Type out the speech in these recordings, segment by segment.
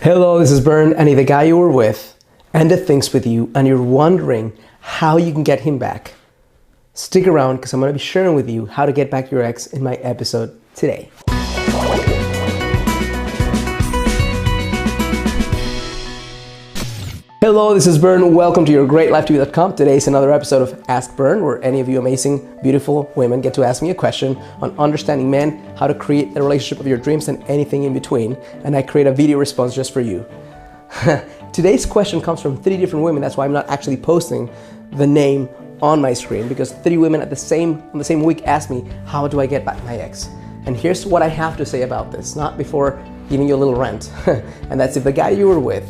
Hello, this is Bern, and if the guy you were with ended things with you and you're wondering how you can get him back, stick around because I'm going to be sharing with you how to get back your ex in my episode today. Hello, this is Bern. Welcome to yourgreatlifetv.com. Today's another episode of Ask Bern, where any of you amazing, beautiful women get to ask me a question on understanding men, how to create the relationship of your dreams, and anything in between. And I create a video response just for you. Today's question comes from 3 different women. That's why I'm not actually posting the name on my screen, because 3 women on the same week asked me, how do I get back my ex? And here's what I have to say about this, not before giving you a little rant. And that's if the guy you were with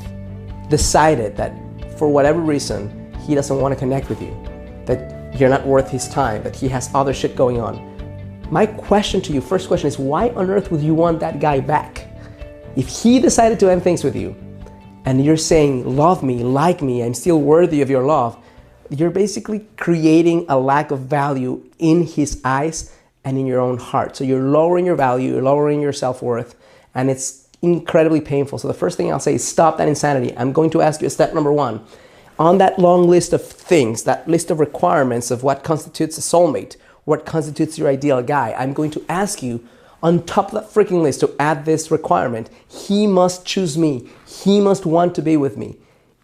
decided that for whatever reason he doesn't want to connect with you, that you're not worth his time, that he has other shit going on. My question to you, first question is, why on earth would you want that guy back? If he decided to end things with you and you're saying, love me, like me, I'm still worthy of your love, you're basically creating a lack of value in his eyes and in your own heart. So you're lowering your value, you're lowering your self-worth, and it's incredibly painful. So the first thing I'll say is stop that insanity. I'm going to ask you step number 1. On that long list of things, that list of requirements of what constitutes a soulmate, what constitutes your ideal guy, I'm going to ask you on top of that freaking list to add this requirement. He must choose me. He must want to be with me.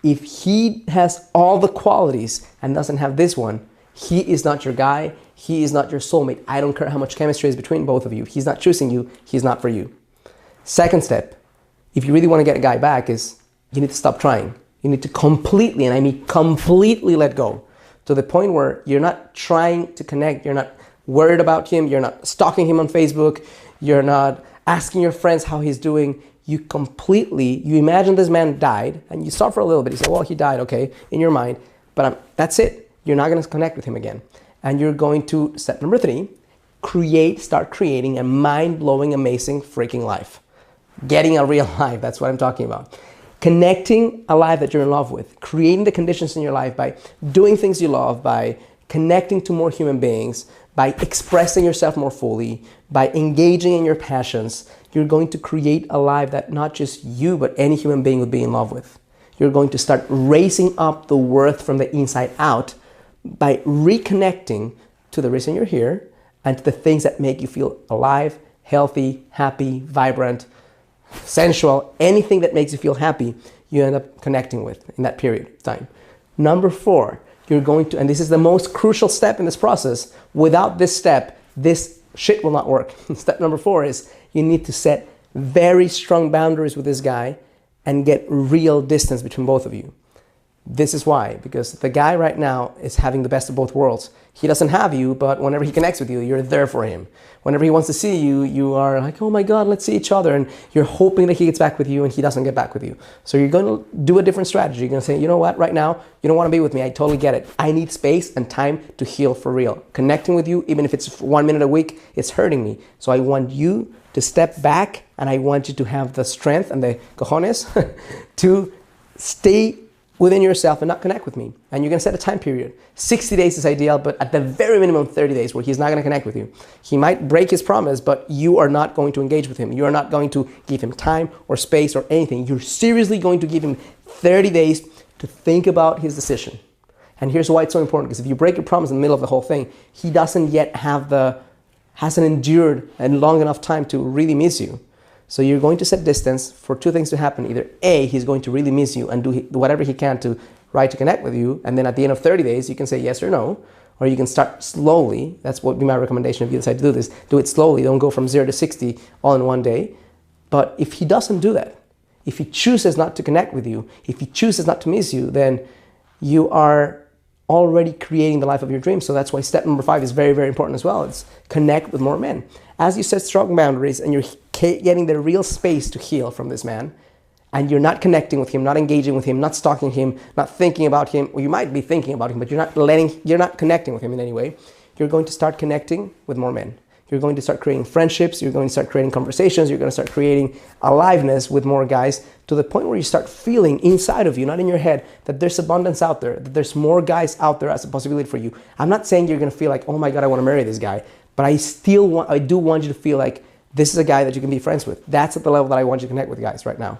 If he has all the qualities and doesn't have this one, he is not your guy. He is not your soulmate. I don't care how much chemistry is between both of you. He's not choosing you. He's not for you. Second step, if you really want to get a guy back, is you need to stop trying. You need to completely, and I mean completely, let go to the point where you're not trying to connect. You're not worried about him. You're not stalking him on Facebook. You're not asking your friends how he's doing. You imagine this man died, and you stop for a little bit. You say, well, he died, okay, in your mind, but that's it. You're not going to connect with him again. And you're going to, step number 3, start creating a mind-blowing, amazing freaking life. Getting a real life, that's what I'm talking about. Connecting a life that you're in love with, creating the conditions in your life by doing things you love, by connecting to more human beings, by expressing yourself more fully, by engaging in your passions. You're going to create a life that not just you, but any human being would be in love with. You're going to start raising up the worth from the inside out by reconnecting to the reason you're here and to the things that make you feel alive, healthy, happy, vibrant, sensual. Anything that makes you feel happy, you end up connecting with in that period of time. Number 4, you're going to, and this is the most crucial step in this process, without this step, this shit will not work. Step number 4 is you need to set very strong boundaries with this guy and get real distance between both of you. This is why, because the guy right now is having the best of both worlds. He doesn't have you, but whenever he connects with you, you're there for him. Whenever he wants to see you, you are like, oh my God, let's see each other. And you're hoping that he gets back with you and he doesn't get back with you. So you're going to do a different strategy. You're going to say, you know what, right now, you don't want to be with me. I totally get it. I need space and time to heal for real. Connecting with you, even if it's 1 minute a week, it's hurting me. So I want you to step back, and I want you to have the strength and the cojones to stay within yourself and not connect with me. And you're going to set a time period. 60 days is ideal, but at the very minimum 30 days where he's not going to connect with you. He might break his promise, but you are not going to engage with him. You are not going to give him time or space or anything. You're seriously going to give him 30 days to think about his decision. And here's why it's so important, because if you break your promise in the middle of the whole thing, he doesn't yet hasn't endured a long enough time to really miss you. So you're going to set distance for 2 things to happen. Either A, he's going to really miss you and do whatever he can to try to connect with you. And then at the end of 30 days, you can say yes or no. Or you can start slowly. That's what would be my recommendation if you decide to do this. Do it slowly. Don't go from 0 to 60 all in one day. But if he doesn't do that, if he chooses not to connect with you, if he chooses not to miss you, then you are already creating the life of your dreams. So that's why step number 5 is very, very important as well. It's connect with more men. As you set strong boundaries and you're getting the real space to heal from this man, and you're not connecting with him, not engaging with him, not stalking him, not thinking about him, or you might be thinking about him, but you're not connecting with him in any way, you're going to start connecting with more men. You're going to start creating friendships, you're going to start creating conversations, you're going to start creating aliveness with more guys, to the point where you start feeling inside of you, not in your head, that there's abundance out there, that there's more guys out there as a possibility for you. I'm not saying you're going to feel like, oh my God, I want to marry this guy, but I do want you to feel like this is a guy that you can be friends with. That's at the level that I want you to connect with guys right now.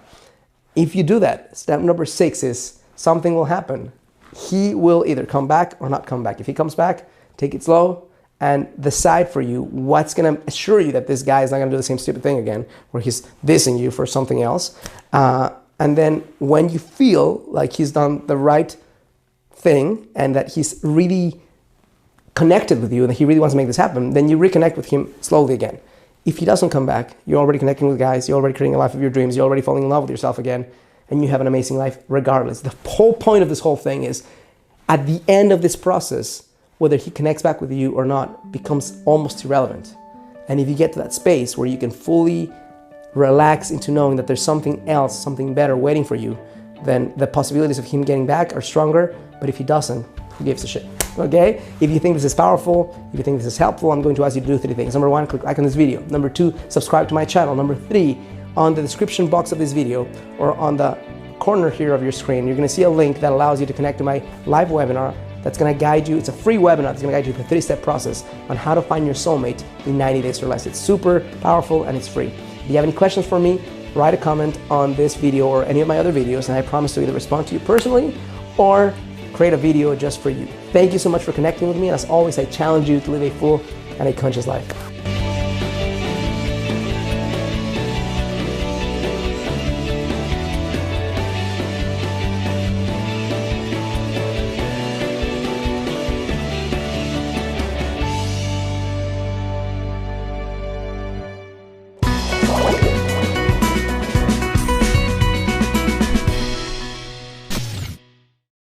If you do that, step number 6 is something will happen. He will either come back or not come back. If he comes back, take it slow and decide for you what's going to assure you that this guy is not going to do the same stupid thing again, where he's dissing you for something else. And then when you feel like he's done the right thing and that he's really connected with you and that he really wants to make this happen, then you reconnect with him slowly again. If he doesn't come back, you're already connecting with guys, you're already creating a life of your dreams, you're already falling in love with yourself again, and you have an amazing life regardless. The whole point of this whole thing is, at the end of this process, whether he connects back with you or not becomes almost irrelevant. And if you get to that space where you can fully relax into knowing that there's something else, something better waiting for you, then the possibilities of him getting back are stronger. But if he doesn't, who gives a shit? Okay? If you think this is powerful, if you think this is helpful, I'm going to ask you to do 3 things. Number 1, click like on this video. Number 2, subscribe to my channel. Number 3, on the description box of this video or on the corner here of your screen, you're going to see a link that allows you to connect to my live webinar that's going to guide you. It's a free webinar that's going to guide you through the 3-step process on how to find your soulmate in 90 days or less. It's super powerful and it's free. If you have any questions for me, write a comment on this video or any of my other videos, and I promise to either respond to you personally or create a video just for you. Thank you so much for connecting with me. As always, I challenge you to live a full and a conscious life.